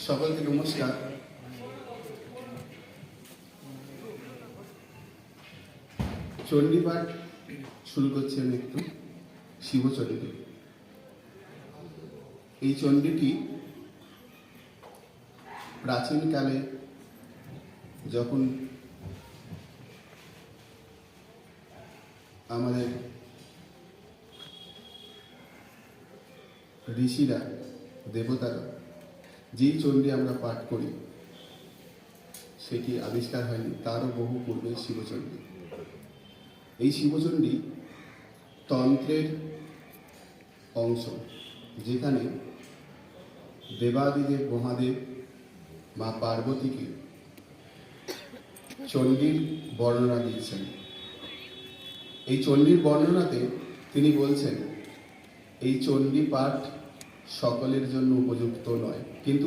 সকলকে নমস্কার। চণ্ডীপাঠ শুরু করছি আমি একটু শিবচণ্ডী। এই চণ্ডীটি প্রাচীনকালে যখন আমাদের ঋষিরা দেবতারা যেই চণ্ডী আমরা পাঠ করি সেটি আবিষ্কার হয়নি, তারও বহু পূর্বে শিবচণ্ডী। এই শিবচণ্ডী তন্ত্রের অংশ, যেখানে দেবাদিদেব মহাদেব মা পার্বতীকে চণ্ডীর বর্ণনা দিচ্ছেন। এই চণ্ডীর বর্ণনাতে তিনি বলছেন এই চণ্ডী পাঠ সকলের জন্য উপযুক্ত নয়, কিন্তু